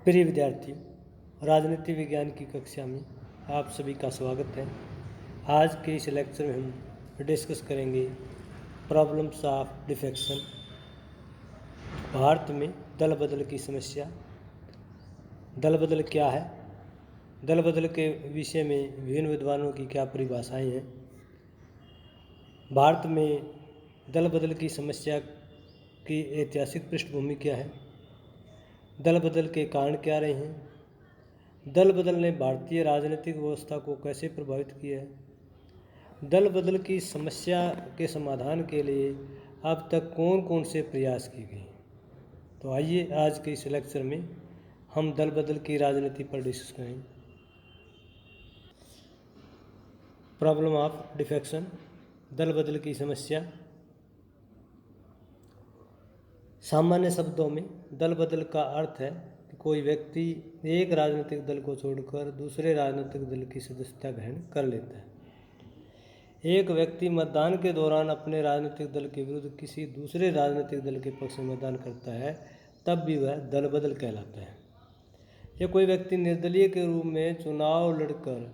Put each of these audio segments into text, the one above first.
प्रिय विद्यार्थियों, राजनीति विज्ञान की कक्षा में आप सभी का स्वागत है। आज के इस लेक्चर में हम डिस्कस करेंगे प्रॉब्लम्स ऑफ डिफेक्शन, भारत में दल बदल की समस्या। दल बदल क्या है, दल बदल के विषय में विभिन्न विद्वानों की क्या परिभाषाएं हैं, भारत में दल बदल की समस्या की ऐतिहासिक पृष्ठभूमि क्या है, दल बदल के कारण क्या रहे हैं, दल बदल ने भारतीय राजनीतिक व्यवस्था को कैसे प्रभावित किया है, दल बदल की समस्या के समाधान के लिए अब तक कौन कौन से प्रयास किए गए। तो आइए आज के इस लेक्चर में हम दल बदल की राजनीति पर डिस्कस करेंगे। प्रॉब्लम ऑफ डिफेक्शन, दल बदल की समस्या। सामान्य शब्दों में दल बदल का अर्थ है कि कोई व्यक्ति एक राजनीतिक दल को छोड़कर दूसरे राजनीतिक दल की सदस्यता ग्रहण कर लेता है। एक व्यक्ति मतदान के दौरान अपने राजनीतिक दल के विरुद्ध किसी दूसरे राजनीतिक दल के पक्ष में मतदान करता है, तब भी वह दल बदल कहलाता है। या कोई व्यक्ति निर्दलीय के रूप में चुनाव लड़कर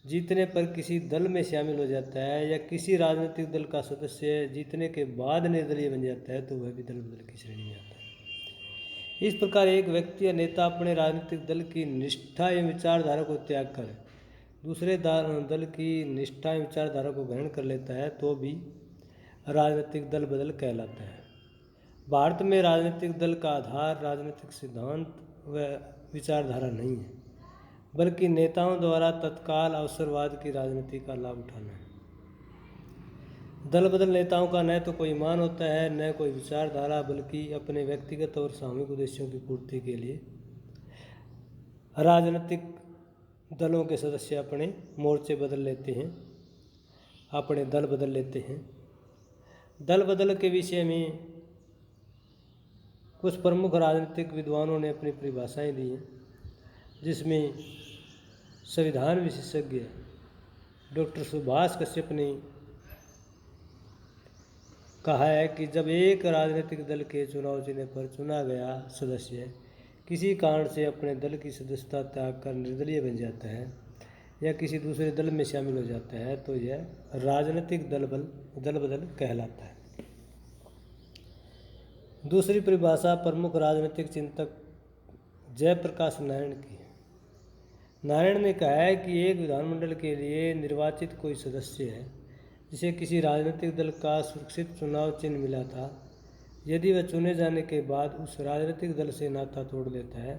जीतने पर किसी दल में शामिल हो जाता है, या किसी राजनीतिक दल का सदस्य जीतने के बाद निर्दलीय बन जाता है, तो वह भी दल बदल की श्रेणी में आता है। इस प्रकार एक व्यक्ति या नेता अपने राजनीतिक दल की निष्ठा एवं विचारधारा को त्याग कर दूसरे दल की निष्ठा एवं विचारधारा को ग्रहण कर लेता है, तो भी राजनीतिक दल बदल कहलाता है। भारत में राजनीतिक दल का आधार राजनीतिक सिद्धांत व विचारधारा नहीं है, बल्कि नेताओं द्वारा तत्काल अवसरवाद की राजनीति का लाभ उठाना है। दल बदल नेताओं का न तो कोई ईमान होता है, न कोई विचारधारा, बल्कि अपने व्यक्तिगत और सामूहिक उद्देश्यों की पूर्ति के लिए राजनीतिक दलों के सदस्य अपने मोर्चे बदल लेते हैं, अपने दल बदल लेते हैं। दल बदल के विषय में कुछ प्रमुख राजनीतिक विद्वानों ने अपनी परिभाषाएं दी हैं, जिसमें संविधान विशेषज्ञ डॉक्टर सुभाष कश्यप ने कहा है कि जब एक राजनीतिक दल के चुनाव चिन्ह पर चुना गया सदस्य किसी कारण से अपने दल की सदस्यता त्याग कर निर्दलीय बन जाता है या किसी दूसरे दल में शामिल हो जाता है, तो यह राजनीतिक दल बदल कहलाता है। दूसरी परिभाषा प्रमुख राजनीतिक चिंतक जयप्रकाश नारायण की है। नारायण ने कहा है कि एक विधानमंडल के लिए निर्वाचित कोई सदस्य है जिसे किसी राजनीतिक दल का सुरक्षित चुनाव चिन्ह मिला था, यदि वह चुने जाने के बाद उस राजनीतिक दल से नाता तोड़ देता है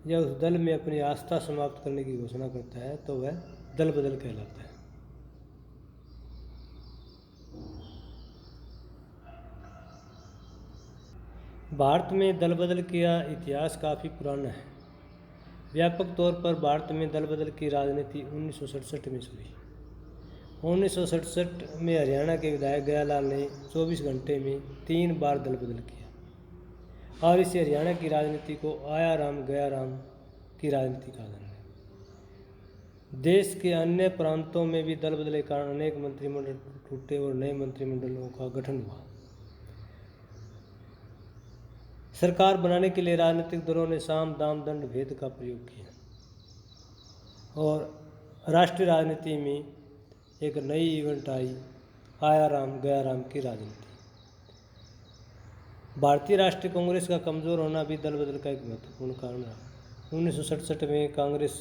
या उस दल में अपनी आस्था समाप्त करने की घोषणा करता है, तो वह दल बदल कहलाता है। भारत में दल बदल का इतिहास काफ़ी पुराना है। व्यापक तौर पर भारत में दल बदल की राजनीति 1967 में शुरू हुई। 1967 में हरियाणा के विधायक गयालाल ने 24 घंटे में 3 बार दल बदल किया और इसे हरियाणा की राजनीति को आया राम गया राम की राजनीति कहा जाता है। देश के अन्य प्रांतों में भी दल बदल के कारण अनेक मंत्रिमंडल टूटे और नए मंत्रिमंडलों का गठन हुआ। सरकार बनाने के लिए राजनीतिक दलों ने साम दाम दंड भेद का प्रयोग किया और राष्ट्रीय राजनीति में एक नई इवेंट आई, आया राम गया राम की राजनीति। भारतीय राष्ट्रीय कांग्रेस का कमज़ोर होना भी दल बदल का एक महत्वपूर्ण कारण रहा। 1967 में कांग्रेस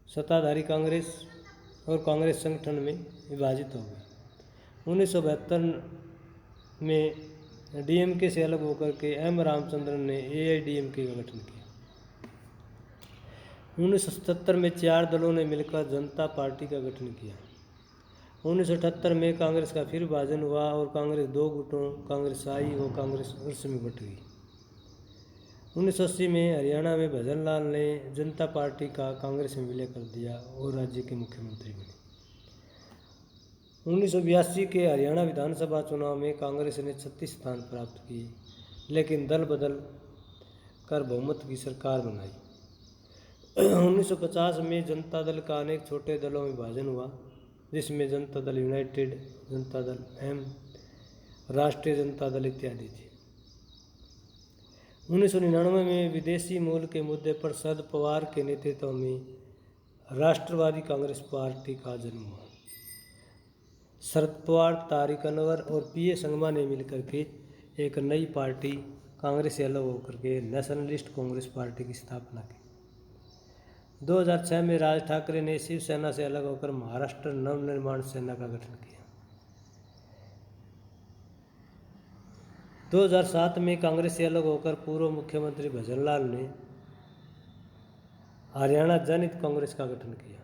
सत्ताधारी कांग्रेस और कांग्रेस संगठन में विभाजित हो गई। 1972 में डीएमके से अलग होकर के एम रामचंद्रन ने एआईडीएमके का गठन किया। 1977 में 4 दलों ने मिलकर जनता पार्टी का गठन किया। 1978 में कांग्रेस का फिर विभाजन हुआ और कांग्रेस 2 गुटों कांग्रेस आई और कांग्रेस उर्स में बट गई। 1980 में हरियाणा में भजन लाल ने जनता पार्टी का कांग्रेस में विलय कर दिया और राज्य के मुख्यमंत्री बने। 1982 के हरियाणा विधानसभा चुनाव में कांग्रेस ने 36 स्थान प्राप्त किए, लेकिन दल बदल कर बहुमत की सरकार बनाई। 1950 में जनता दल का अनेक छोटे दलों में विभाजन हुआ, जिसमें जनता दल यूनाइटेड, जनता दल एम, राष्ट्रीय जनता दल इत्यादि थे। 1999 में विदेशी मूल के मुद्दे पर शरद पवार के नेतृत्व में राष्ट्रवादी कांग्रेस पार्टी का जन्म हुआ। शरद पवार, तारिक अनवर और पीए संगमा ने मिलकर के एक नई पार्टी कांग्रेस से अलग होकर के नेशनलिस्ट कांग्रेस पार्टी की स्थापना की। 2006 में राज ठाकरे ने शिवसेना से अलग होकर महाराष्ट्र नवनिर्माण सेना का गठन किया। 2007 में कांग्रेस से अलग होकर पूर्व मुख्यमंत्री भजनलाल ने हरियाणा जनहित कांग्रेस का गठन किया।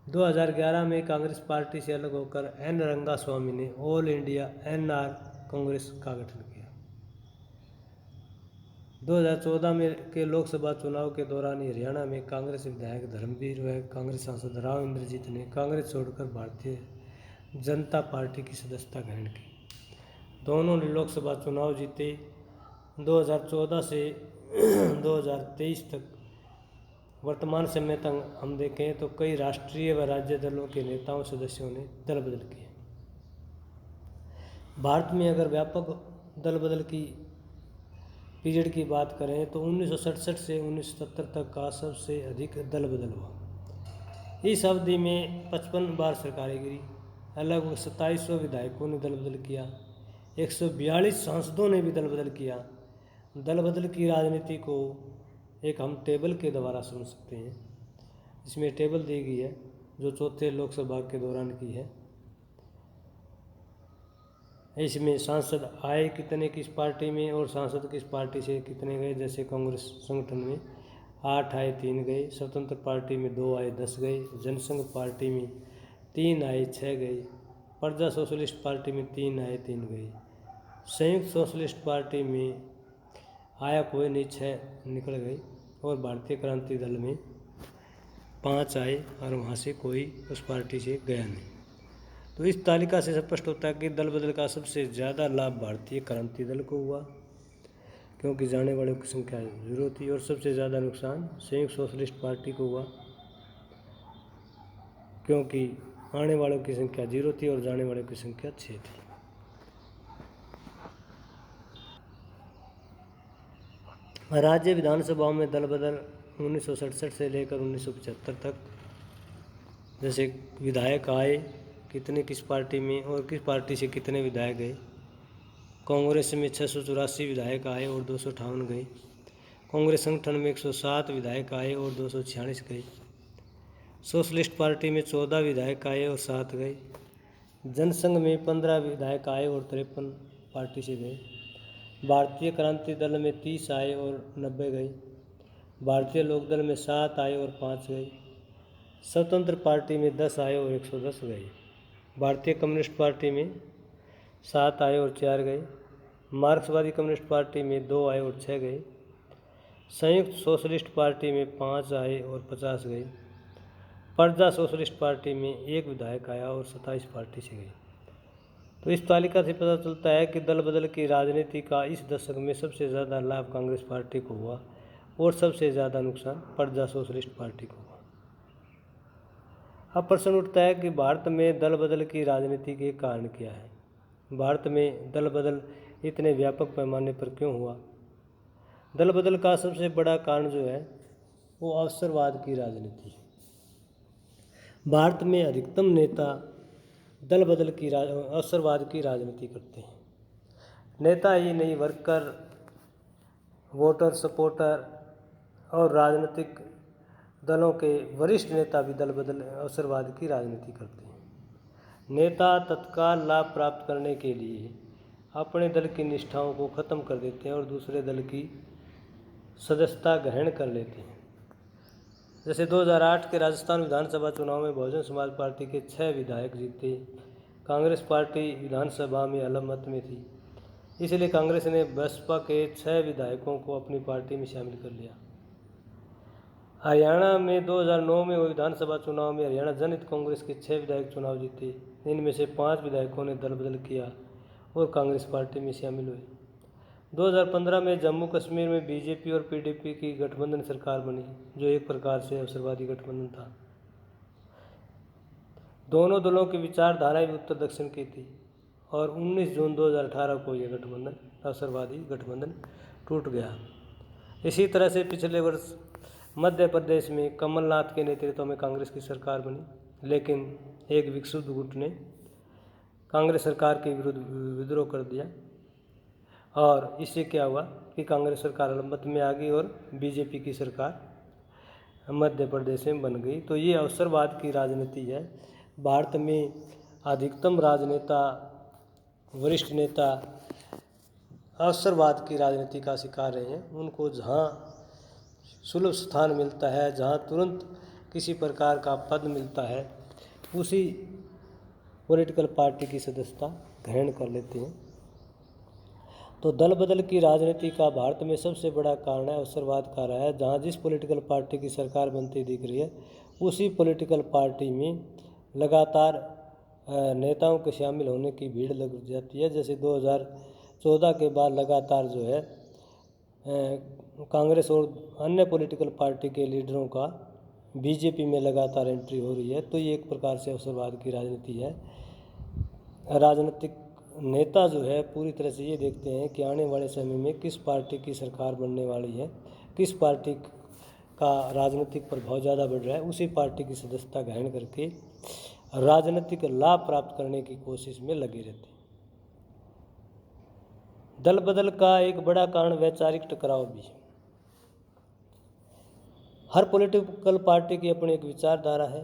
2011 में कांग्रेस पार्टी से अलग होकर एन रंगास्वामी ने ऑल इंडिया एनआर कांग्रेस का गठन किया। 2014 में के लोकसभा चुनाव के दौरान हरियाणा में कांग्रेस विधायक धर्मवीर व कांग्रेस सांसद राव इंद्रजीत ने कांग्रेस छोड़कर भारतीय जनता पार्टी की सदस्यता ग्रहण की। दोनों ने लोकसभा चुनाव जीते। 2014 से 2023 तक वर्तमान समय तक हम देखें तो कई राष्ट्रीय व राज्य दलों के नेताओं सदस्यों ने दल बदल किए। भारत में अगर व्यापक दल बदल की पीरियड की बात करें तो 1967 से 1970 तक का सबसे अधिक दल बदल हुआ। इस अवधि में 55 बार सरकारें गिरी, लगभग 2700 विधायकों ने दल बदल किया, 142 सांसदों ने भी दल बदल किया। दल बदल की राजनीति को एक हम टेबल के द्वारा समझ सकते हैं। इसमें टेबल दी गई है जो चौथे लोकसभा के दौरान की है। इसमें सांसद आए कितने किस पार्टी में और सांसद किस पार्टी से कितने गए। जैसे कांग्रेस संगठन में 8 आए 3 गए, स्वतंत्र पार्टी में 2 आए 10 गए, जनसंघ पार्टी में 3 आए 6 गए, प्रजा सोशलिस्ट पार्टी में 3 आए 3 गए, संयुक्त सोशलिस्ट पार्टी में आया कोई नहीं 6 निकल गए और भारतीय क्रांति दल में 5 आए और वहाँ से कोई उस पार्टी से गया नहीं। तो इस तालिका से स्पष्ट होता है कि दल बदल का सबसे ज़्यादा लाभ भारतीय क्रांति दल को हुआ क्योंकि जाने वालों की संख्या 0 थी, और सबसे ज़्यादा नुकसान संयुक्त सोशलिस्ट पार्टी को हुआ क्योंकि आने वालों की संख्या 0 थी और जाने वालों की संख्या 6 थी। राज्य विधानसभाओं में दल बदल 1967 से लेकर 1975 तक जैसे विधायक आए कितने किस पार्टी में और किस पार्टी से कितने विधायक गए। कांग्रेस में 684 विधायक आए और 258 गए। कांग्रेस संगठन में 107 विधायक आए और 246 गए। सोशलिस्ट पार्टी में 14 विधायक आए और 7 गए। जनसंघ में 15 विधायक आए और 53 पार्टी से गए। भारतीय क्रांति दल में 30 आए और 90 गए। भारतीय लोकदल में 7 आए और 5 गए। स्वतंत्र पार्टी में 10 आए और 110 गए। भारतीय कम्युनिस्ट पार्टी में 7 आए और 4 गए। मार्क्सवादी कम्युनिस्ट पार्टी में 2 आए और 6 गए। संयुक्त सोशलिस्ट पार्टी में 5 आए और 50 गए। प्रजा सोशलिस्ट पार्टी में 1 विधायक आया और 27 पार्टी से गए। तो इस तालिका से पता चलता है कि दल बदल की राजनीति का इस दशक में सबसे ज़्यादा लाभ कांग्रेस पार्टी को हुआ और सबसे ज़्यादा नुकसान प्रजा सोशलिस्ट पार्टी को हुआ। अब प्रश्न उठता है कि भारत में दल बदल की राजनीति के कारण क्या है। भारत में दल बदल इतने व्यापक पैमाने पर क्यों हुआ। दल बदल का सबसे बड़ा कारण जो है वो अवसरवाद की राजनीति है। भारत में अधिकतम नेता दल बदल की अवसरवाद की राजनीति करते हैं। नेता ही नहीं, वर्कर, वोटर, सपोर्टर और राजनीतिक दलों के वरिष्ठ नेता भी दल बदल अवसरवाद की राजनीति करते हैं। नेता तत्काल लाभ प्राप्त करने के लिए अपने दल की निष्ठाओं को ख़त्म कर देते हैं और दूसरे दल की सदस्यता ग्रहण कर लेते हैं। जैसे 2008 के राजस्थान विधानसभा चुनाव में बहुजन समाज पार्टी के 6 विधायक जीते। कांग्रेस पार्टी विधानसभा में अलग मत में थी, इसलिए कांग्रेस ने बसपा के 6 विधायकों को अपनी पार्टी में शामिल कर लिया। हरियाणा में 2009 में हुए विधानसभा चुनाव में हरियाणा जनहित कांग्रेस के 6 विधायक चुनाव जीते। इनमें से 5 विधायकों ने दल बदल किया और कांग्रेस पार्टी में शामिल हुए। 2015 में जम्मू कश्मीर में बीजेपी और पीडीपी की गठबंधन सरकार बनी, जो एक प्रकार से अवसरवादी गठबंधन था। दोनों दलों की विचारधारा भी उत्तर दक्षिण की थी और 19 जून 2018 को यह गठबंधन अवसरवादी गठबंधन टूट गया। इसी तरह से पिछले वर्ष मध्य प्रदेश में कमलनाथ के नेतृत्व में कांग्रेस की सरकार बनी, लेकिन एक विक्षुब्ध गुट ने कांग्रेस सरकार के विरुद्ध विद्रोह कर दिया और इससे क्या हुआ कि कांग्रेस सरकार अलमत में आ गई और बीजेपी की सरकार मध्य प्रदेश में बन गई। तो ये अवसरवाद की राजनीति है। भारत में अधिकतम राजनेता, वरिष्ठ नेता अवसरवाद की राजनीति का शिकार रहे हैं। उनको जहाँ सुलभ स्थान मिलता है, जहाँ तुरंत किसी प्रकार का पद मिलता है, उसी पॉलिटिकल पार्टी की सदस्यता ग्रहण कर लेते हैं। तो दल बदल की राजनीति का भारत में सबसे बड़ा कारण है अवसरवाद का रहा है। जहाँ जिस पॉलिटिकल पार्टी की सरकार बनती दिख रही है, उसी पॉलिटिकल पार्टी में लगातार नेताओं के शामिल होने की भीड़ लग जाती है। जैसे 2014 के बाद लगातार जो है कांग्रेस और अन्य पॉलिटिकल पार्टी के लीडरों का बीजेपी में लगातार एंट्री हो रही है। तो ये एक प्रकार से अवसरवाद की राजनीति है। राजनीतिक नेता जो है पूरी तरह से ये देखते हैं कि आने वाले समय में किस पार्टी की सरकार बनने वाली है, किस पार्टी का राजनीतिक प्रभाव ज़्यादा बढ़ रहा है, उसी पार्टी की सदस्यता ग्रहण करके राजनीतिक लाभ प्राप्त करने की कोशिश में लगे रहते हैं। दल बदल का एक बड़ा कारण वैचारिक टकराव भी है। हर पॉलिटिकल पार्टी की अपनी एक विचारधारा है,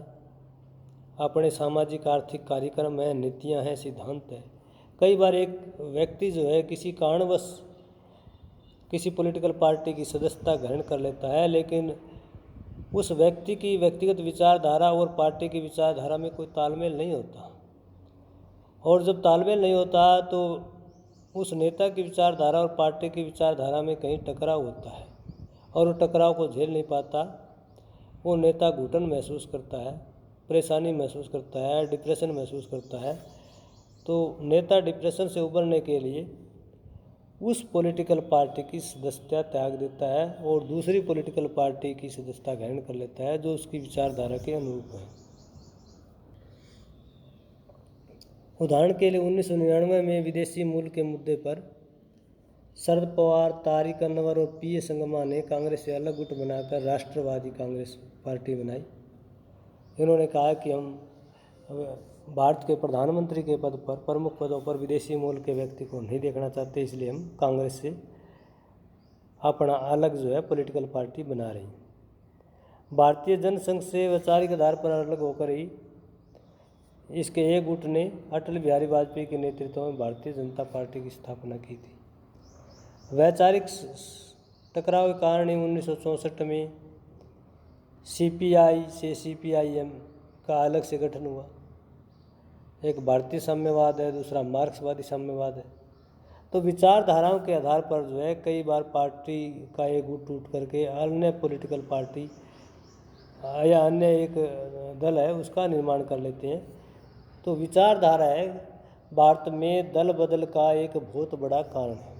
अपने सामाजिक आर्थिक कार्यक्रम हैं, नीतियां हैं, सिद्धांत है। कई बार एक व्यक्ति जो है किसी कारणवश किसी पॉलिटिकल पार्टी की सदस्यता ग्रहण कर लेता है, लेकिन उस व्यक्ति की व्यक्तिगत विचारधारा और पार्टी की विचारधारा में कोई तालमेल नहीं होता, और जब तालमेल नहीं होता तो उस नेता की विचारधारा और पार्टी की विचारधारा में कहीं टकराव होता है और वो टकराव को झेल नहीं पाता। वो नेता घुटन महसूस करता है, परेशानी महसूस करता है, डिप्रेशन महसूस करता है। तो नेता डिप्रेशन से उबरने के लिए उस पॉलिटिकल पार्टी की सदस्यता त्याग देता है और दूसरी पॉलिटिकल पार्टी की सदस्यता ग्रहण कर लेता है जो उसकी विचारधारा के अनुरूप है। उदाहरण के लिए 1999 में विदेशी मूल के मुद्दे पर शरद पवार, तारिक अनवर और पी.ए. संगमा ने कांग्रेस से अलग गुट बनाकर राष्ट्रवादी कांग्रेस पार्टी बनाई। इन्होंने कहा कि हम भारत के प्रधानमंत्री के पद पर, प्रमुख पदों पर विदेशी मूल के व्यक्ति को नहीं देखना चाहते, इसलिए हम कांग्रेस से अपना अलग जो है पॉलिटिकल पार्टी बना रही। भारतीय जनसंघ से वैचारिक आधार पर अलग होकर ही इसके एक गुट ने अटल बिहारी वाजपेयी के नेतृत्व में भारतीय जनता पार्टी की स्थापना की थी। वैचारिक टकराव के कारण ही 1964 में सीपीआई से सीपीआईएम का अलग से गठन हुआ। एक भारतीय साम्यवाद है, दूसरा मार्क्सवादी साम्यवाद है। तो विचारधाराओं के आधार पर जो है कई बार पार्टी का एक गुट टूट करके अन्य पॉलिटिकल पार्टी या अन्य एक दल है उसका निर्माण कर लेते हैं। तो विचारधारा है भारत में दल बदल का एक बहुत बड़ा कारण है।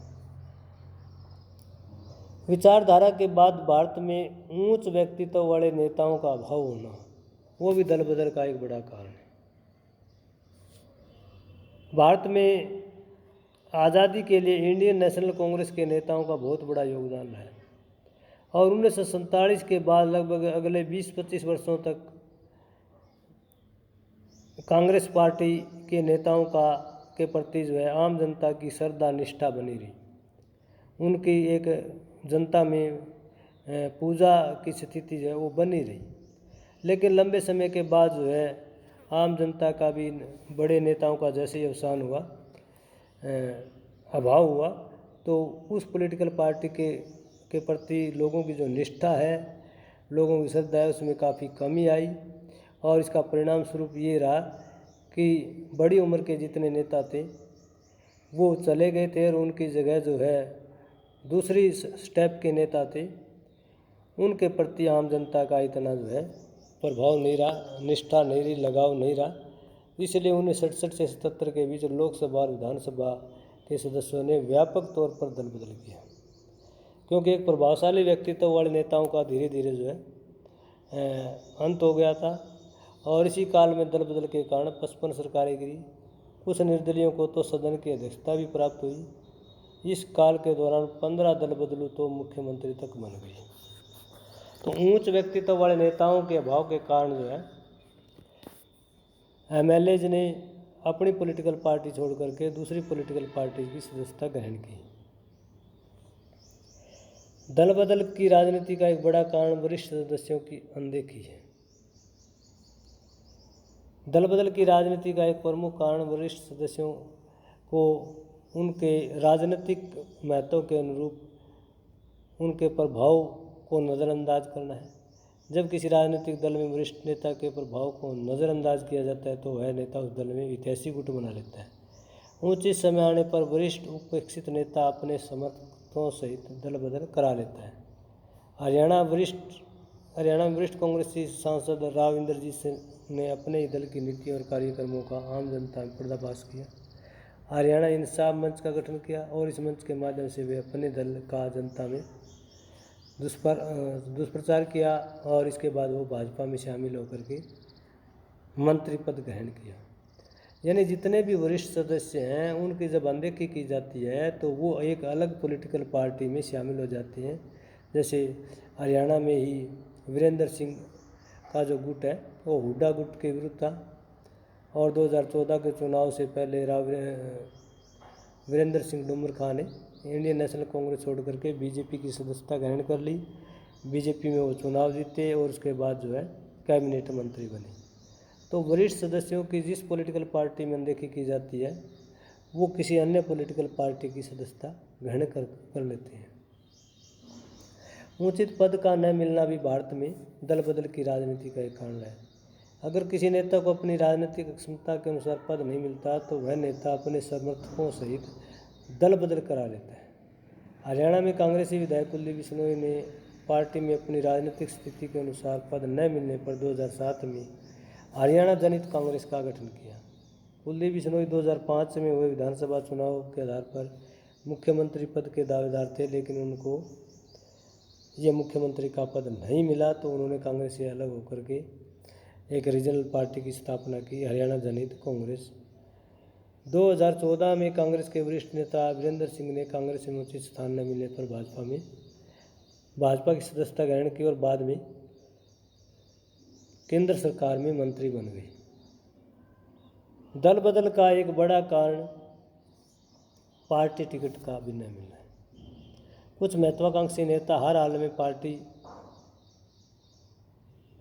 विचारधारा के बाद भारत में उच्च व्यक्तित्व वाले नेताओं का अभाव होना, वो भी दल बदल का एक बड़ा कारण है। भारत में आज़ादी के लिए इंडियन नेशनल कांग्रेस के नेताओं का बहुत बड़ा योगदान है और 1947 के बाद लगभग अगले 20-25 वर्षों तक कांग्रेस पार्टी के नेताओं के प्रति जो है आम जनता की श्रद्धा निष्ठा बनी रही। उनकी एक जनता में पूजा की स्थिति जो है वो बनी रही। लेकिन लंबे समय के बाद जो है आम जनता का भी बड़े नेताओं का जैसे ही अवसान हुआ, अभाव हुआ, तो उस पॉलिटिकल पार्टी के प्रति लोगों की जो निष्ठा है, लोगों की श्रद्धा है, उसमें काफ़ी कमी आई। और इसका परिणाम स्वरूप ये रहा कि बड़ी उम्र के जितने नेता थे वो चले गए थे और उनकी जगह जो है दूसरी स्टेप के नेता थे, उनके प्रति आम जनता का इतना जो है प्रभाव नहीं रहा, निष्ठा नहीं रही, लगाव नहीं रहा। इसलिए 1967 से 77 के बीच लोकसभा और विधानसभा के सदस्यों ने व्यापक तौर पर दल बदल किया, क्योंकि एक प्रभावशाली व्यक्तित्व वाले नेताओं का धीरे धीरे जो है अंत हो गया था। और इसी काल में दल बदल के कारण 55 सरकारें गिरी। कुछ निर्दलीयों को तो सदन की अध्यक्षता भी प्राप्त हुई इस काल के दौरान 15 दल बदलू तो मुख्यमंत्री तक बन गई। तो ऊंच व्यक्तित्व वाले नेताओं के अभाव के कारण जो है एमएलएज ने अपनी पॉलिटिकल पार्टी छोड़ करके दूसरी पॉलिटिकल पार्टी की सदस्यता ग्रहण की। दल बदल की राजनीति का एक बड़ा कारण वरिष्ठ सदस्यों की अनदेखी है। दल बदल की राजनीति का एक प्रमुख कारण वरिष्ठ सदस्यों को उनके राजनीतिक महत्व के अनुरूप उनके प्रभाव को नज़रअंदाज करना है। जब किसी राजनीतिक दल में वरिष्ठ नेता के प्रभाव को नज़रअंदाज किया जाता है तो वह नेता उस दल में ऐतिहासिक गुट बना लेता है। उचित समय आने पर वरिष्ठ उपेक्षित नेता अपने समर्थकों सहित दल बदल करा लेता है। हरियाणा में वरिष्ठ कांग्रेसी सांसद राव इंद्रजीत सिंह ने अपने ही दल की नीति और कार्यक्रमों का आम जनता में पर्दाफाश किया। हरियाणा इंसाफ मंच का गठन किया और इस मंच के माध्यम से वे अपने दल का जनता में दुष्प्रचार किया और इसके बाद वो भाजपा में शामिल होकर के मंत्री पद ग्रहण किया। यानी जितने भी वरिष्ठ सदस्य हैं उनकी जब अनदेखी की जाती है तो वो एक अलग पॉलिटिकल पार्टी में शामिल हो जाते हैं। जैसे हरियाणा में ही वीरेंद्र सिंह का जो गुट है वो हुड्डा गुट के विरुद्ध था और 2014 के चुनाव से पहले वीरेंद्र सिंह डुमर खां ने इंडियन नेशनल कांग्रेस छोड़ करके बीजेपी की सदस्यता ग्रहण कर ली। बीजेपी में वो चुनाव जीते और उसके बाद जो है कैबिनेट मंत्री बने। तो वरिष्ठ सदस्यों की जिस पॉलिटिकल पार्टी में अनदेखी की जाती है वो किसी अन्य पॉलिटिकल पार्टी की सदस्यता ग्रहण कर लेते हैं। उचित पद का न मिलना भी भारत में दल बदल की राजनीति का एक कारण है। अगर किसी नेता को अपनी राजनीतिक क्षमता के अनुसार पद नहीं मिलता तो वह नेता अपने समर्थकों सहित दल बदल करा लेता है। हरियाणा में कांग्रेसी विधायक कुलदीप बिश्नोई ने पार्टी में अपनी राजनीतिक स्थिति के अनुसार पद न मिलने पर 2007 में हरियाणा जनहित कांग्रेस का गठन किया। कुलदीप बिश्नोई 2005 में हुए विधानसभा चुनाव के आधार पर मुख्यमंत्री पद के दावेदार थे, लेकिन उनको यह मुख्यमंत्री का पद नहीं मिला तो उन्होंने कांग्रेस से अलग होकर के एक रीजनल पार्टी की स्थापना की, हरियाणा जनहित कांग्रेस। 2014 में कांग्रेस के वरिष्ठ नेता वीरेंद्र सिंह ने कांग्रेस में उचित स्थान न मिलने पर भाजपा की सदस्यता ग्रहण की और बाद में केंद्र सरकार में मंत्री बन गए। दल बदल का एक बड़ा कारण पार्टी टिकट का भी न मिलना है। कुछ महत्वाकांक्षी नेता हर हाल में पार्टी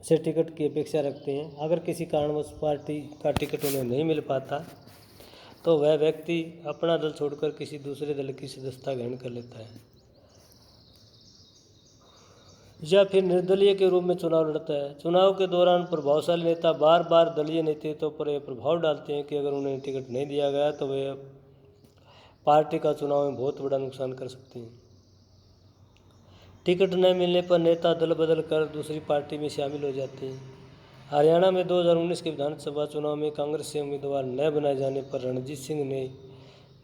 से टिकट की अपेक्षा रखते हैं। अगर किसी कारणवश पार्टी का टिकट उन्हें नहीं मिल पाता तो वह व्यक्ति अपना दल छोड़कर किसी दूसरे दल की सदस्यता ग्रहण कर लेता है या फिर निर्दलीय के रूप में चुनाव लड़ता है। चुनाव के दौरान प्रभावशाली नेता बार बार दलीय नेतृत्व पर यह प्रभाव डालते हैं कि अगर उन्हें टिकट नहीं दिया गया तो वे पार्टी का चुनाव में बहुत बड़ा नुकसान कर सकते हैं। टिकट न मिलने पर नेता दल बदल कर दूसरी पार्टी में शामिल हो जाते हैं। हरियाणा में 2019 के विधानसभा चुनाव में कांग्रेस से उम्मीदवार न बनाए जाने पर रणजीत सिंह ने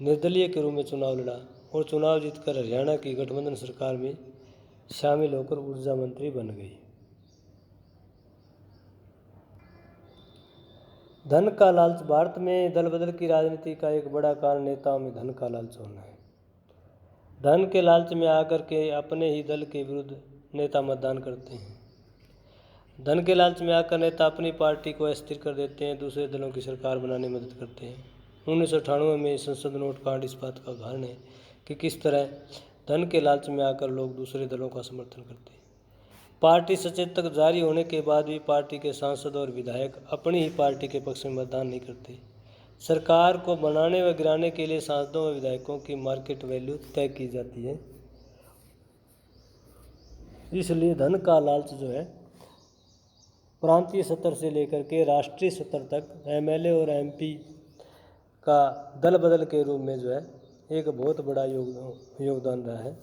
निर्दलीय के रूप में चुनाव लड़ा और चुनाव जीतकर हरियाणा की गठबंधन सरकार में शामिल होकर ऊर्जा मंत्री बन गई। धन का लालच। भारत में दल बदल की राजनीति का एक बड़ा कारण नेताओं में धन का लालच होना है। धन के लालच में आकर के अपने ही दल के विरुद्ध नेता मतदान करते हैं। धन के लालच में आकर नेता अपनी पार्टी को अस्थिर कर देते हैं, दूसरे दलों की सरकार बनाने में मदद करते हैं। 1998 में संसद नोट कांड इस बात का उदाहरण है कि किस तरह धन के लालच में आकर लोग दूसरे दलों का समर्थन करते हैं। पार्टी सचेतक जारी होने के बाद भी पार्टी के सांसद और विधायक अपनी ही पार्टी के पक्ष में मतदान नहीं करते। सरकार को बनाने व गिराने के लिए सांसदों व विधायकों की मार्केट वैल्यू तय की जाती है। इसलिए धन का लालच जो है प्रांतीय स्तर से लेकर के राष्ट्रीय स्तर तक एमएलए और एमपी का दल बदल के रूप में जो है एक बहुत बड़ा योगदान रहा है।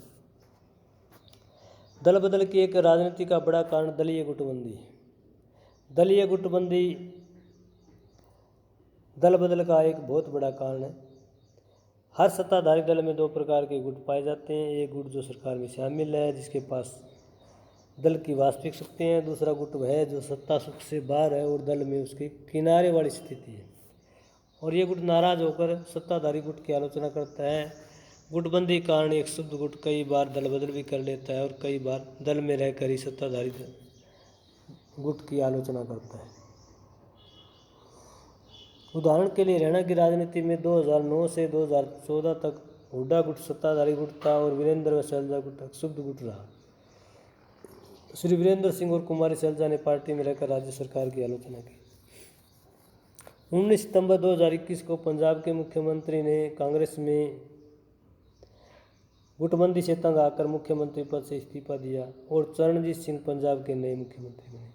दल बदल की एक राजनीति का बड़ा कारण दलीय गुटबंदी है। दलीय गुटबंदी दल बदल का एक बहुत बड़ा कारण है। हर सत्ताधारी दल में दो प्रकार के गुट पाए जाते हैं। एक गुट जो सरकार में शामिल है, जिसके पास दल की वास्तविक शक्ति है। दूसरा गुट वह है जो सत्ता सुख से बाहर है और दल में उसके किनारे वाली स्थिति है और ये गुट नाराज होकर सत्ताधारी गुट की आलोचना करता है। गुटबंदी के कारण एक शुद्ध गुट कई बार दल बदल भी कर लेता है और कई बार दल में रहकर ही सत्ताधारी गुट की आलोचना करता है। उदाहरण के लिए हरियाणा की राजनीति में 2009 से 2014 तक हुड्डा गुट सत्ताधारी गुट था और वीरेंद्र व शैलजा गुट शुद्ध गुट रहा। श्री वीरेंद्र सिंह और कुमारी शैलजा ने पार्टी में रहकर राज्य सरकार की आलोचना की। 19 सितंबर 2021 को पंजाब के मुख्यमंत्री ने कांग्रेस में गुटबंदी से तंग आकर मुख्यमंत्री पद से इस्तीफा दिया और चरणजीत सिंह पंजाब के नए मुख्यमंत्री बने।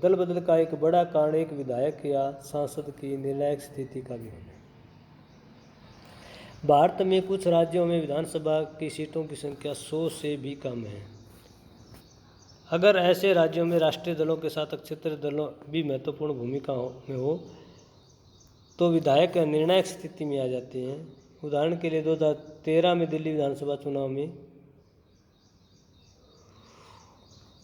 दल बदल का एक बड़ा कारण एक विधायक या सांसद की निर्णायक स्थिति का भी होना है। भारत में कुछ राज्यों में विधानसभा की सीटों की संख्या 100 से भी कम है। अगर ऐसे राज्यों में राष्ट्रीय दलों के साथ क्षेत्रीय दलों भी महत्वपूर्ण भूमिका में हो तो विधायक निर्णायक स्थिति में आ जाते हैं। उदाहरण के लिए 2013 में दिल्ली विधानसभा चुनाव में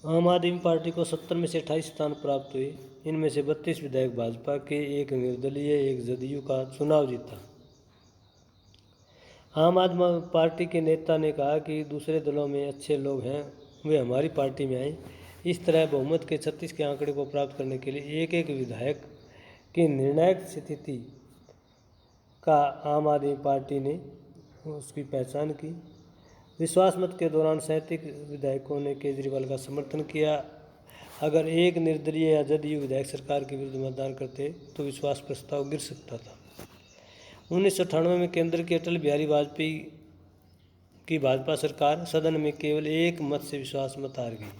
आम आदमी पार्टी को 70 में से 28 स्थान प्राप्त हुए। इनमें से 32 विधायक भाजपा के, एक निर्दलीय, एक जदयू का चुनाव जीता। आम आदमी पार्टी के नेता ने कहा कि दूसरे दलों में अच्छे लोग हैं, वे हमारी पार्टी में आए। इस तरह बहुमत के 36 के आंकड़े को प्राप्त करने के लिए एक एक विधायक की निर्णायक स्थिति का आम आदमी पार्टी ने उसकी पहचान की। विश्वास मत के दौरान 37 विधायकों ने केजरीवाल का समर्थन किया। अगर एक निर्दलीय या जदयू विधायक सरकार के विरुद्ध मतदान करते तो विश्वास प्रस्ताव गिर सकता था। 1998 में केंद्र के अटल बिहारी वाजपेयी की भाजपा सरकार सदन में केवल एक मत से विश्वास मत हार गई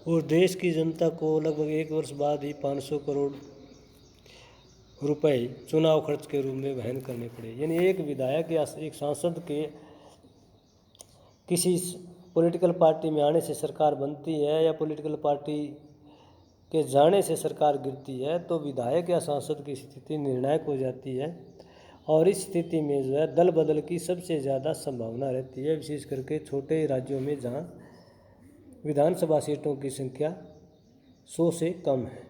और देश की जनता को लगभग एक वर्ष बाद ही 500 करोड़ रुपए चुनाव खर्च के रूप में वहन करने पड़े। यानी एक विधायक या एक सांसद के किसी पॉलिटिकल पार्टी में आने से सरकार बनती है या पॉलिटिकल पार्टी के जाने से सरकार गिरती है तो विधायक या सांसद की स्थिति निर्णायक हो जाती है और इस स्थिति में जो है दल बदल की सबसे ज़्यादा संभावना रहती है, विशेष करके छोटे राज्यों में जहाँ विधानसभा सीटों की संख्या 100 से कम है।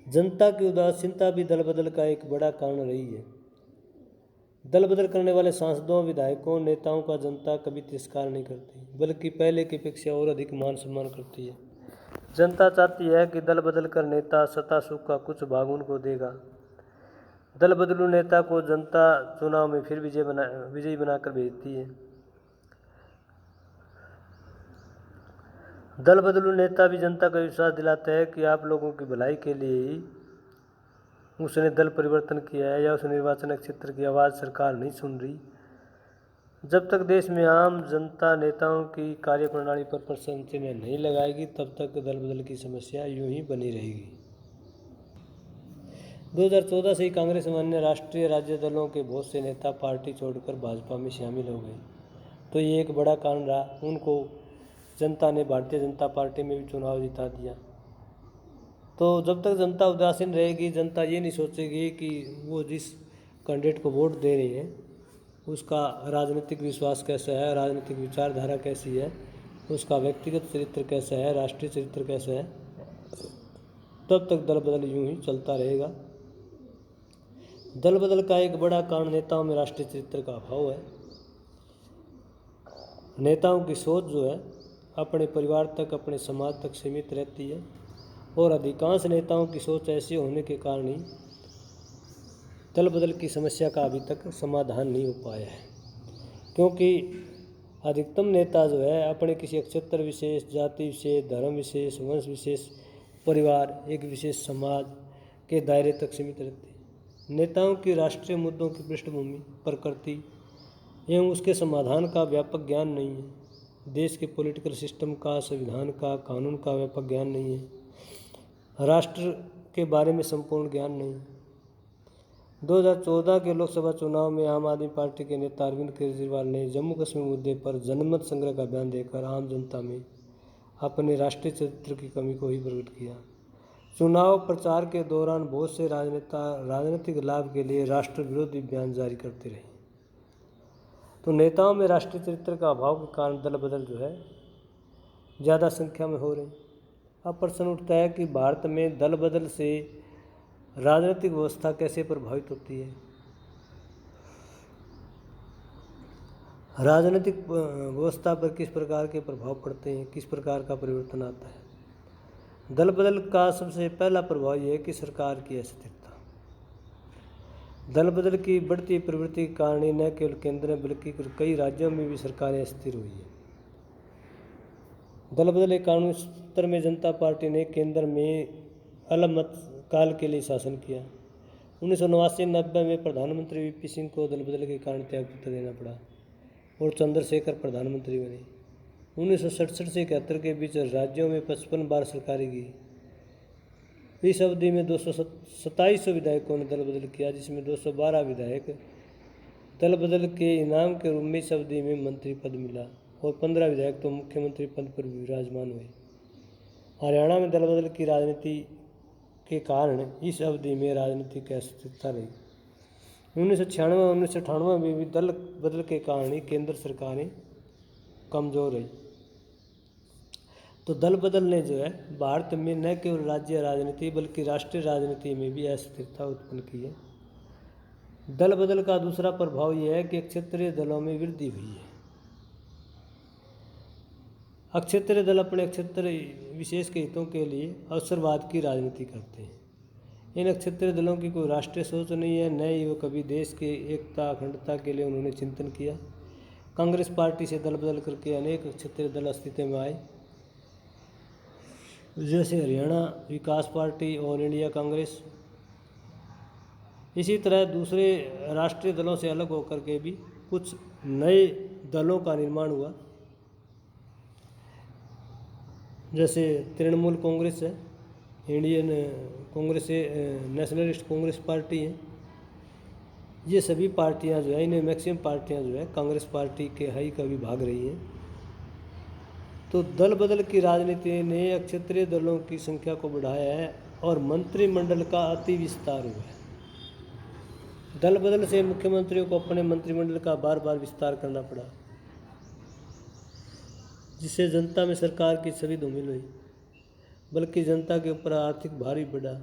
जनता की उदासीनता भी दल बदल का एक बड़ा कारण रही है। दल बदल करने वाले सांसदों, विधायकों, नेताओं का जनता कभी तिरस्कार नहीं करती, बल्कि पहले की अपेक्षा और अधिक मान सम्मान करती है। जनता चाहती है कि दल बदल कर नेता सत्ता सुख का कुछ भाग उनको देगा। दल बदलू नेता को जनता चुनाव में फिर विजयी बनाकर भेजती है। दल बदलू नेता भी जनता को विश्वास दिलाता है कि आप लोगों की भलाई के लिए ही उसने दल परिवर्तन किया है या उस निर्वाचन क्षेत्र की आवाज़ सरकार नहीं सुन रही। जब तक देश में आम जनता नेताओं की कार्यप्रणाली पर प्रश्न नहीं लगाएगी तब तक दल बदल की समस्या यूं ही बनी रहेगी। 2014 से ही कांग्रेस व अन्य राष्ट्रीय राज्य दलों के बहुत से नेता पार्टी छोड़कर भाजपा में शामिल हो गए, तो ये एक बड़ा कारण रहा। उनको जनता ने भारतीय जनता पार्टी में भी चुनाव जिता दिया। तो जब तक जनता उदासीन रहेगी, जनता ये नहीं सोचेगी कि वो जिस कैंडिडेट को वोट दे रही है उसका राजनीतिक विश्वास कैसा है, राजनीतिक विचारधारा कैसी है, उसका व्यक्तिगत चरित्र कैसा है, राष्ट्रीय चरित्र कैसा है, तब तक दल बदल यूं ही चलता रहेगा। दल बदल का एक बड़ा कारण नेताओं में राष्ट्रीय चरित्र का अभाव है। नेताओं की सोच जो है अपने परिवार तक, अपने समाज तक सीमित रहती है और अधिकांश नेताओं की सोच ऐसी होने के कारण ही दल बदल की समस्या का अभी तक समाधान नहीं हो पाया है। क्योंकि अधिकतम नेता जो है अपने किसी क्षेत्र विशेष, जाति विशेष, धर्म विशेष, वंश विशेष, परिवार, एक विशेष समाज के दायरे तक सीमित रहते हैं। नेताओं की राष्ट्रीय मुद्दों की पृष्ठभूमि, प्रकृति एवं उसके समाधान का व्यापक ज्ञान नहीं है। देश के पॉलिटिकल सिस्टम का, संविधान का, कानून का व्यापक ज्ञान नहीं है। राष्ट्र के बारे में संपूर्ण ज्ञान नहीं है। 2014 के लोकसभा चुनाव में आम आदमी पार्टी के नेता अरविंद केजरीवाल ने जम्मू कश्मीर मुद्दे पर जनमत संग्रह का बयान देकर आम जनता में अपने राष्ट्रीय चरित्र की कमी को ही प्रकट किया। चुनाव प्रचार के दौरान बहुत से राजनेता राजनीतिक लाभ के लिए राष्ट्र विरोधी बयान जारी करते रहे। तो नेताओं में राष्ट्रीय चरित्र का अभाव के कारण दल बदल जो है ज़्यादा संख्या में हो रही। अब प्रश्न उठता है कि भारत में दल बदल से राजनीतिक व्यवस्था कैसे प्रभावित होती है। राजनीतिक व्यवस्था पर किस प्रकार के प्रभाव पड़ते हैं, किस प्रकार का परिवर्तन आता है। दल बदल का सबसे पहला प्रभाव यह है कि सरकार की अस्थिरता। दल बदल की बढ़ती प्रवृत्ति के कारण ही न केवल केंद्र में बल्कि कई राज्यों में भी सरकारें अस्थिर हुई है। दल बदल के कारण 1970 में जनता पार्टी ने केंद्र में अलमत काल के लिए शासन किया। 1989-90 में प्रधानमंत्री वीपी सिंह को दल बदल के कारण त्यागपत्र देना पड़ा और चंद्रशेखर प्रधानमंत्री बने। 1967 से 71 के बीच राज्यों में 55 बार सरकारें की। इस अवधि में 2700 विधायकों ने दल बदल किया, जिसमें 212 विधायक दल बदल के इनाम के रूप में इस अवधि में मंत्री पद मिला और 15 विधायक तो मुख्यमंत्री पद पर विराजमान हुए। हरियाणा में दल बदल की राजनीति के कारण इस अवधि में राजनीतिक अस्थिरता रही। 1996 और 1998 में भी दल बदल के कारण ही केंद्र सरकारें कमज़ोर रही। तो दल बदल ने जो है भारत में न केवल राज्य राजनीति बल्कि राष्ट्रीय राजनीति में भी अस्थिरता उत्पन्न की है। दल बदल का दूसरा प्रभाव यह है कि क्षेत्रीय दलों में वृद्धि हुई है। क्षेत्रीय दल अपने क्षेत्र विशेष के हितों के लिए अवसरवाद की राजनीति करते हैं। इन क्षेत्रीय दलों की कोई राष्ट्रीय सोच नहीं है, न ही वो कभी देश के एकता अखंडता के लिए उन्होंने चिंतन किया। कांग्रेस पार्टी से दल बदल करके अनेक क्षेत्रीय दल अस्तित्व में आए, जैसे हरियाणा विकास पार्टी, ऑल इंडिया कांग्रेस। इसी तरह दूसरे राष्ट्रीय दलों से अलग होकर के भी कुछ नए दलों का निर्माण हुआ, जैसे तृणमूल कांग्रेस है, इंडियन कांग्रेस है, नेशनलिस्ट कांग्रेस पार्टी है। ये सभी पार्टियां जो है, इन्हें मैक्सिमम पार्टियां जो है कांग्रेस पार्टी के हाई का भी भाग रही हैं। तो दल बदल की राजनीति ने क्षेत्रीय दलों की संख्या को बढ़ाया है और मंत्रिमंडल का अति विस्तार हुआ है। दल बदल से मुख्यमंत्रियों को अपने मंत्रिमंडल का बार बार विस्तार करना पड़ा, जिससे जनता में सरकार की छवि धूमिल हुई, बल्कि जनता के ऊपर आर्थिक भार भी बढ़ा।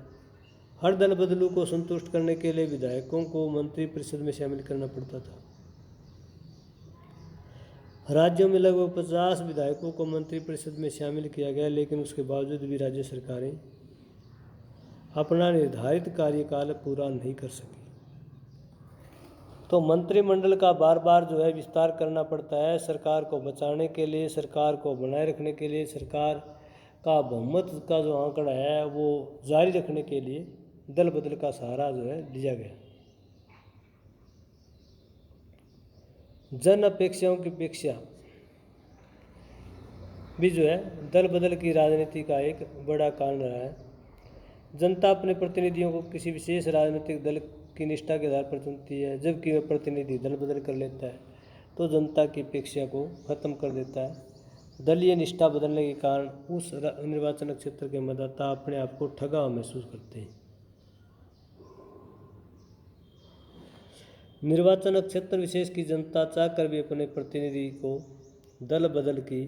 हर दल बदलू को संतुष्ट करने के लिए विधायकों को मंत्रिपरिषद में शामिल करना पड़ता था। राज्यों में लगभग 50 विधायकों को मंत्रिपरिषद में शामिल किया गया, लेकिन उसके बावजूद भी राज्य सरकारें अपना निर्धारित कार्यकाल पूरा नहीं कर सकी। तो मंत्रिमंडल का बार बार जो है विस्तार करना पड़ता है सरकार को बचाने के लिए, सरकार को बनाए रखने के लिए, सरकार का बहुमत का जो आंकड़ा है वो जारी रखने के लिए दल बदल का सहारा जो है लिया गया। जन अपेक्षाओं की अपेक्षा भी जो है दल बदल की राजनीति का एक बड़ा कारण रहा है। जनता अपने प्रतिनिधियों को किसी विशेष राजनीतिक दल की निष्ठा के आधार पर चुनती है, जबकि वह प्रतिनिधि दल बदल कर लेता है तो जनता की अपेक्षा को खत्म कर देता है। दलीय निष्ठा बदलने के कारण उस निर्वाचन क्षेत्र के मतदाता अपने आप को ठगा हुआ महसूस करते हैं। निर्वाचन क्षेत्र विशेष की जनता चाहकर भी अपने प्रतिनिधि को दल बदल की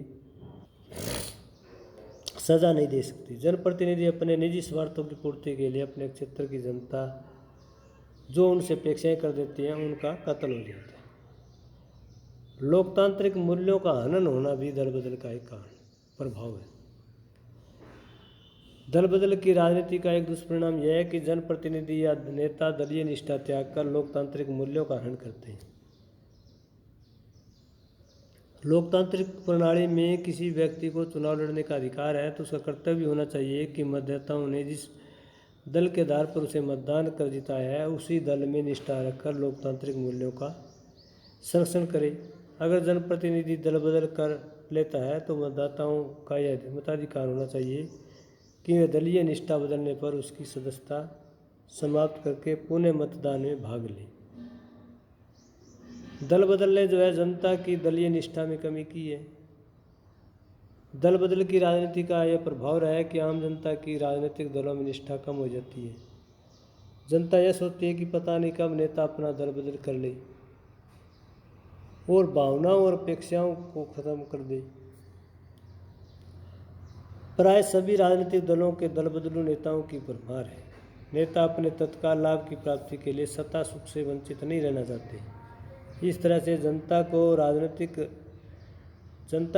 सजा नहीं दे सकती। जनप्रतिनिधि अपने निजी स्वार्थों की पूर्ति के लिए अपने क्षेत्र की जनता जो उनसे अपेक्षाएं कर देती हैं उनका कत्ल हो जाता है। लोकतांत्रिक मूल्यों का हनन होना भी दल बदल का एक कारण प्रभाव है। दल बदल की राजनीति का एक दुष्परिणाम यह है कि जनप्रतिनिधि या नेता दलीय निष्ठा त्याग कर लोकतांत्रिक मूल्यों का हनन करते हैं। लोकतांत्रिक प्रणाली में किसी व्यक्ति को चुनाव लड़ने का अधिकार है तो उसका कर्तव्य होना चाहिए कि मतदाताओं ने जिस दल के आधार पर उसे मतदान कर जिताया है उसी दल में निष्ठा रखकर लोकतांत्रिक मूल्यों का संरक्षण करे। अगर जनप्रतिनिधि दल बदल कर लेता है तो मतदाताओं का यह मताधिकार होना चाहिए कि वह दलीय निष्ठा बदलने पर उसकी सदस्यता समाप्त करके पुनः मतदान में भाग ले। दल बदल ने जो है जनता की दलीय निष्ठा में कमी की है। दल बदल की राजनीति का यह प्रभाव रहा है कि आम जनता की राजनीतिक दलों में निष्ठा कम हो जाती है। जनता यह सोचती है कि पता नहीं कब नेता अपना दल बदल कर ले और भावनाओं और अपेक्षाओं को खत्म कर दे। प्राय सभी राजनीतिक दलों के दल बदलू नेताओं की भरमार है। नेता अपने तत्काल लाभ की प्राप्ति के लिए सत्ता सुख से वंचित नहीं रहना चाहते। इस तरह से जनता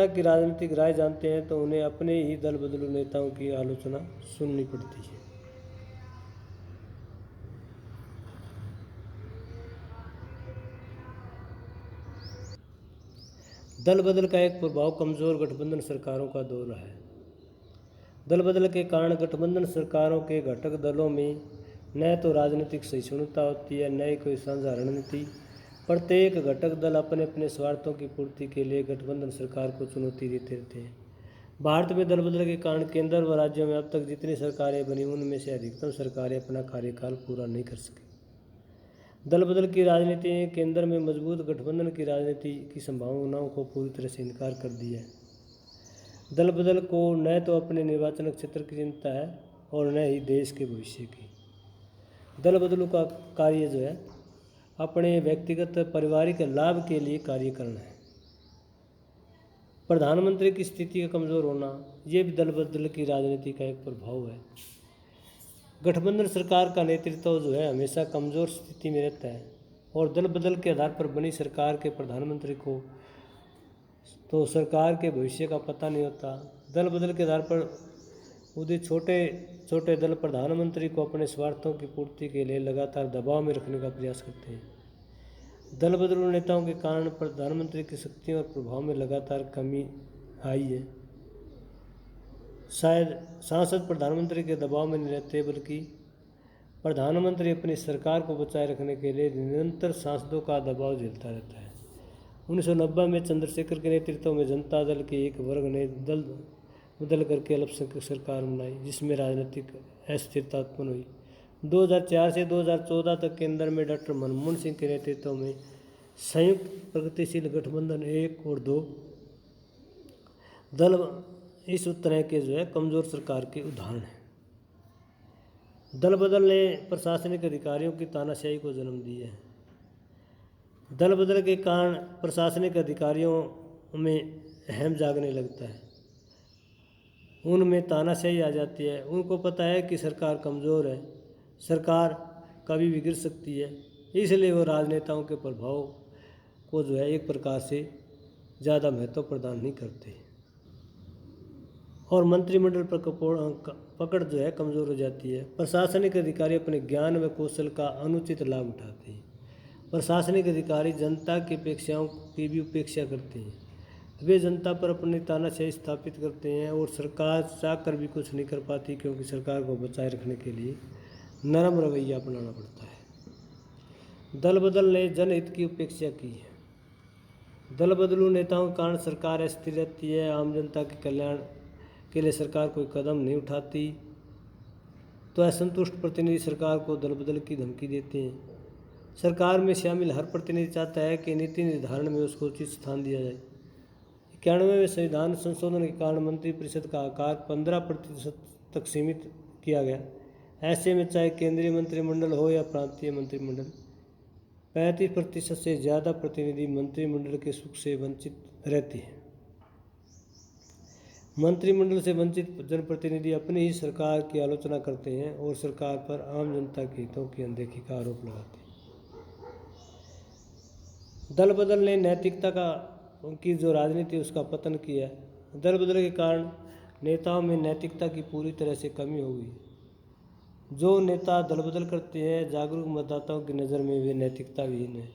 की राजनीतिक राय जानते हैं तो उन्हें अपने ही दल बदलू नेताओं की आलोचना सुननी पड़ती है। दल बदल का एक प्रभाव कमजोर गठबंधन सरकारों का दौर है। दल बदल के कारण गठबंधन सरकारों के घटक दलों में न तो राजनीतिक सहिष्णुता होती है, न ही कोई साझा रणनीति। प्रत्येक घटक दल अपने अपने स्वार्थों की पूर्ति के लिए गठबंधन सरकार को चुनौती देते रहते हैं। भारत में दल बदल के कारण केंद्र व राज्यों में अब तक जितनी सरकारें बनी उनमें से अधिकतम सरकारें अपना कार्यकाल पूरा नहीं कर सकी। दल बदल की राजनीति ने केंद्र में मजबूत गठबंधन की राजनीति की संभावनाओं को पूरी तरह से इनकार कर दिया है। दल बदल को न तो अपने निर्वाचन क्षेत्र की चिंता है और न ही देश के भविष्य की। दल बदलू का कार्य जो है अपने व्यक्तिगत पारिवारिक लाभ के लिए कार्य करना है। प्रधानमंत्री की स्थिति का कमज़ोर होना ये भी दल बदल की राजनीति का एक प्रभाव है। गठबंधन सरकार का नेतृत्व जो है हमेशा कमज़ोर स्थिति में रहता है और दल बदल के आधार पर बनी सरकार के प्रधानमंत्री को तो सरकार के भविष्य का पता नहीं होता। दल बदल के आधार पर उदय छोटे छोटे दल प्रधानमंत्री को अपने स्वार्थों की पूर्ति के लिए लगातार दबाव में रखने का प्रयास करते हैं। दल बदलू नेताओं के कारण प्रधानमंत्री की शक्तियों और प्रभाव में लगातार कमी आई है। शायद सांसद प्रधानमंत्री के दबाव में नहीं रहते बल्कि प्रधानमंत्री अपनी सरकार को बचाए रखने के लिए निरंतर सांसदों का दबाव झेलता रहता है। 1990 में चंद्रशेखर के नेतृत्व में जनता दल के एक वर्ग ने दल बदल करके अल्पसंख्यक सरकार बनाई जिसमें राजनीतिक अस्थिरता उत्पन्न हुई। 2004 से 2014 तक केंद्र में डॉक्टर मनमोहन सिंह के नेतृत्व में संयुक्त प्रगतिशील गठबंधन 1 और 2 दल इस तरह के जो है कमज़ोर सरकार के उदाहरण हैं। दल बदल ने प्रशासनिक अधिकारियों की तानाशाही को जन्म दिया है। दल बदल के कारण प्रशासनिक अधिकारियों में अहम जागने लगता है, उनमें तानाशाही आ जाती है। उनको पता है कि सरकार कमज़ोर है, सरकार कभी भी गिर सकती है, इसलिए वो राजनेताओं के प्रभाव को जो है एक प्रकार से ज़्यादा महत्व प्रदान नहीं करते और मंत्रिमंडल पर पकड़ जो है कमज़ोर हो जाती है। प्रशासनिक अधिकारी अपने ज्ञान व कौशल का अनुचित लाभ उठाते हैं। प्रशासनिक अधिकारी जनता की अपेक्षाओं की भी उपेक्षा करते हैं। वे जनता पर अपनी तानाशाही स्थापित करते हैं और सरकार चाहकर भी कुछ नहीं कर पाती क्योंकि सरकार को बचाए रखने के लिए नरम रवैया अपनाना पड़ता है। दल बदल ने जनहित की उपेक्षा की है। दल बदलू नेताओं के कारण सरकार अस्थिर रहती है। आम जनता के कल्याण के लिए सरकार कोई कदम नहीं उठाती तो असंतुष्ट प्रतिनिधि सरकार को दल बदल की धमकी देते हैं। सरकार में शामिल हर प्रतिनिधि चाहता है कि नीति निर्धारण में उसको उचित स्थान दिया जाए। 91वें संविधान संशोधन के कारण मंत्रिपरिषद का आकार 15% तक सीमित किया गया। ऐसे में चाहे केंद्रीय मंत्रिमंडल हो या प्रांतीय मंत्रिमंडल 35% से ज़्यादा प्रतिनिधि मंत्रिमंडल के सुख से वंचित रहते हैं। मंत्रिमंडल से वंचित जनप्रतिनिधि अपनी ही सरकार की आलोचना करते हैं और सरकार पर आम जनता के हितों की अनदेखी का आरोप लगाते हैं। दल बदल ने नैतिकता की जो राजनीति उसका पतन किया है। दल बदल के कारण नेताओं में नैतिकता की पूरी तरह से कमी हो गई। जो नेता दल बदल करते हैं जागरूक मतदाताओं की नज़र में वे नैतिकता विहीन है।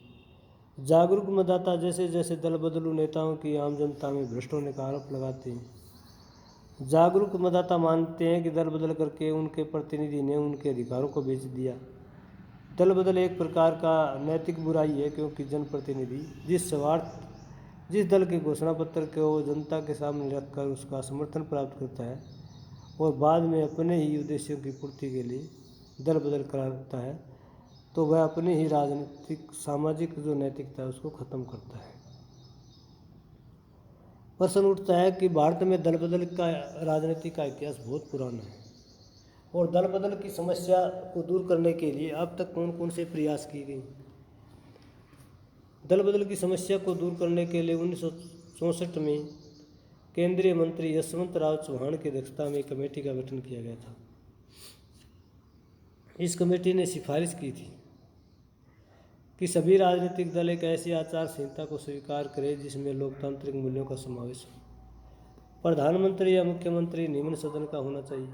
जागरूक मतदाता जैसे जैसे दल बदलू नेताओं की आम जनता में भ्रष्ट होने का आरोप लगाते हैं। जागरूक मतदाता मानते हैं कि दल बदल करके उनके प्रतिनिधि ने उनके अधिकारों को बेच दिया। दल बदल एक प्रकार का नैतिक बुराई है क्योंकि जनप्रतिनिधि जिस दल के घोषणा पत्र को जनता के सामने रखकर उसका समर्थन प्राप्त करता है और बाद में अपने ही उद्देश्यों की पूर्ति के लिए दल बदल कराता है तो वह अपनी ही राजनीतिक सामाजिक जो नैतिकता है उसको ख़त्म करता है। प्रश्न उठता है कि भारत में दल बदल का राजनीति का इतिहास बहुत पुराना है और दल बदल की समस्या को दूर करने के लिए अब तक कौन कौन से प्रयास किए गए। दल बदल की समस्या को दूर करने के लिए 1964 में केंद्रीय मंत्री यशवंत राव चौहान की अध्यक्षता में एक कमेटी का गठन किया गया था। इस कमेटी ने सिफारिश की थी कि सभी राजनीतिक दल एक ऐसी आचार संहिता को स्वीकार करें जिसमें लोकतांत्रिक मूल्यों का समावेश हो। प्रधानमंत्री या मुख्यमंत्री निम्न सदन का होना चाहिए।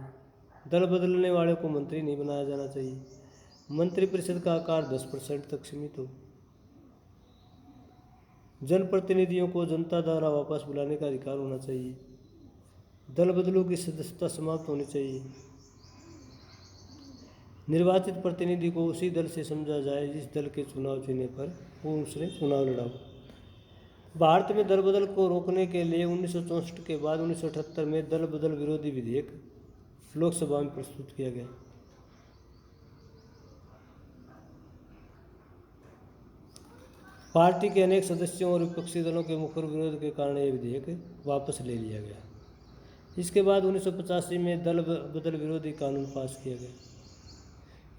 दल बदलने वाले को मंत्री नहीं बनाया जाना चाहिए। मंत्रिपरिषद का आकार 10% तक सीमित हो। जनप्रतिनिधियों को जनता द्वारा वापस बुलाने का अधिकार होना चाहिए। दल बदलों की सदस्यता समाप्त होनी चाहिए। निर्वाचित प्रतिनिधि को उसी दल से समझा जाए जिस दल के चुनाव जीतने पर वो उसने चुनाव लड़ा हो। भारत में दल बदल को रोकने के लिए 1964 के बाद 1978 में दल बदल विरोधी विधेयक लोकसभा में प्रस्तुत किया गया। पार्टी के अनेक सदस्यों और विपक्षी दलों के मुखर विरोध के कारण यह विधेयक वापस ले लिया गया। इसके बाद 1985 में दल बदल विरोधी कानून पास किया गया।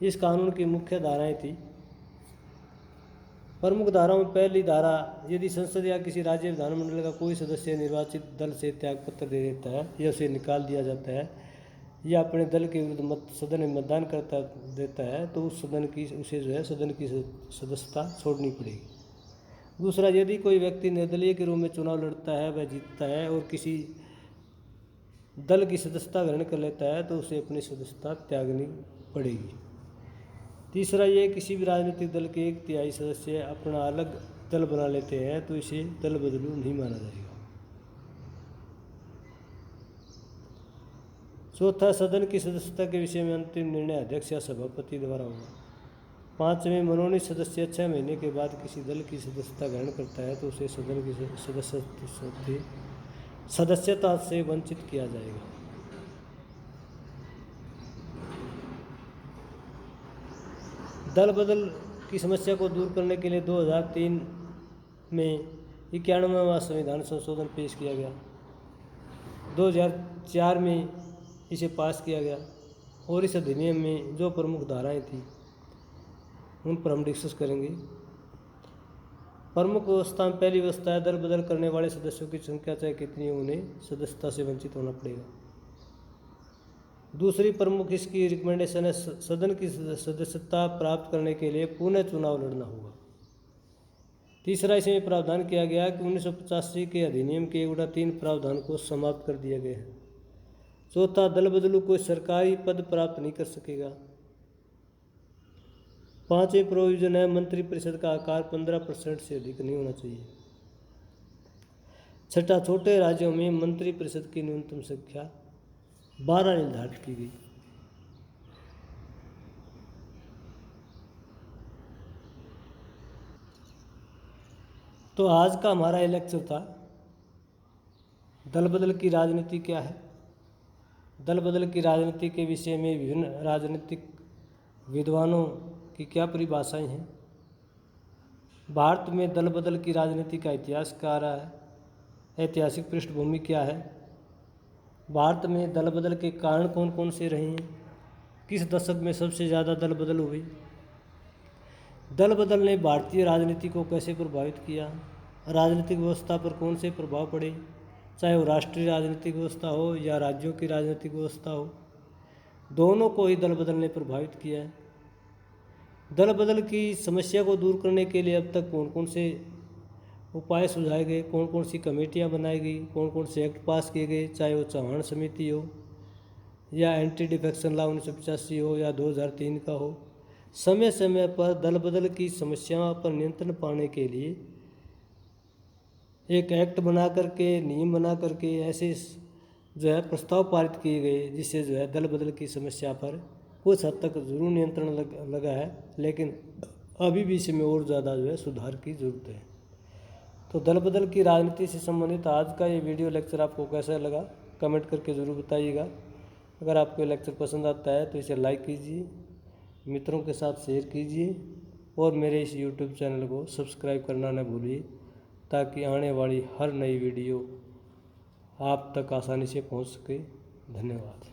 इस कानून की मुख्य धाराएं थी। प्रमुख धाराओं में पहली धारा, यदि संसद या किसी राज्य विधानमंडल का कोई सदस्य निर्वाचित दल से त्यागपत्र दे देता है या उसे निकाल दिया जाता है या अपने दल के विरुद्ध सदन में मतदान करता देता है तो उस सदन की सदन की सदस्यता छोड़नी पड़ेगी। दूसरा, यदि कोई व्यक्ति निर्दलीय के रूप में चुनाव लड़ता है, वह जीतता है और किसी दल की सदस्यता ग्रहण कर लेता है तो उसे अपनी सदस्यता त्यागनी पड़ेगी। तीसरा, ये किसी भी राजनीतिक दल के 1/3 सदस्य अपना अलग दल बना लेते हैं तो इसे दल बदलू नहीं माना जाएगा। चौथा, सदन की सदस्यता के विषय में अंतिम निर्णय अध्यक्ष या सभापति द्वारा होगा। पांचवें, मनोनीत सदस्य 6 महीने के बाद किसी दल की सदस्यता ग्रहण करता है तो उसे सदन की सदस्यता से वंचित किया जाएगा। दल बदल की समस्या को दूर करने के लिए 2003 में 91वां संविधान संशोधन पेश किया गया। 2004 में इसे पास किया गया और इस अधिनियम में जो प्रमुख धाराएं थी उन पर हम डिस्कस करेंगे। प्रमुख व्यवस्था में पहली व्यवस्था है, दल बदल करने वाले सदस्यों की संख्या चाहे कितनी हो उन्हें सदस्यता से वंचित होना पड़ेगा। दूसरी प्रमुख इसकी रिकमेंडेशन है, सदन की सदस्यता प्राप्त करने के लिए पुनः चुनाव लड़ना होगा। तीसरा, इसमें प्रावधान किया गया कि 1985 के अधिनियम के 3 प्रावधान को समाप्त कर दिया गया है। चौथा, दल बदलू कोई सरकारी पद प्राप्त नहीं कर सकेगा। पांचवें प्रोविजन है, मंत्रिपरिषद का आकार 15% से अधिक नहीं होना चाहिए। छठा, छोटे राज्यों में मंत्रिपरिषद की न्यूनतम संख्या 12 निर्धारित की गई। तो आज का हमारा ये लेक्चर था, दल बदल की राजनीति क्या है। दल बदल की राजनीति के विषय में विभिन्न राजनीतिक विद्वानों की क्या परिभाषाएं हैं। भारत में दल बदल की राजनीति का इतिहास क्या रहा है, ऐतिहासिक पृष्ठभूमि क्या है, भारत में दल बदल के कारण कौन कौन से रहे हैं, किस दशक में सबसे ज़्यादा दल बदल हुई, दल बदल ने भारतीय राजनीति को कैसे प्रभावित किया, राजनीतिक व्यवस्था पर कौन से प्रभाव पड़े, चाहे वो राष्ट्रीय राजनीतिक व्यवस्था हो या राज्यों की राजनीतिक व्यवस्था हो, दोनों को ही दल बदल ने प्रभावित किया है। दल बदल की समस्या को दूर करने के लिए अब तक कौन कौन से उपाय सुझाए गए, कौन कौन सी कमेटियां बनाई गई, कौन कौन से एक्ट पास किए गए, चाहे वो चौहान समिति हो या एंटी डिफेक्शन लॉ 1985 हो या 2003 का हो। समय समय पर दल बदल की समस्याओं पर नियंत्रण पाने के लिए एक एक्ट बना करके, नियम बना करके ऐसे प्रस्ताव पारित किए गए जिससे दल बदल की समस्या पर कुछ हद तक जरूर नियंत्रण लगा है, लेकिन अभी भी इसमें और ज़्यादा सुधार की ज़रूरत है। तो दल बदल की राजनीति से संबंधित आज का ये वीडियो लेक्चर आपको कैसा लगा कमेंट करके ज़रूर बताइएगा। अगर आपको लेक्चर पसंद आता है तो इसे लाइक कीजिए, मित्रों के साथ शेयर कीजिए और मेरे इस यूट्यूब चैनल को सब्सक्राइब करना न भूलिए ताकि आने वाली हर नई वीडियो आप तक आसानी से पहुंच सके। धन्यवाद।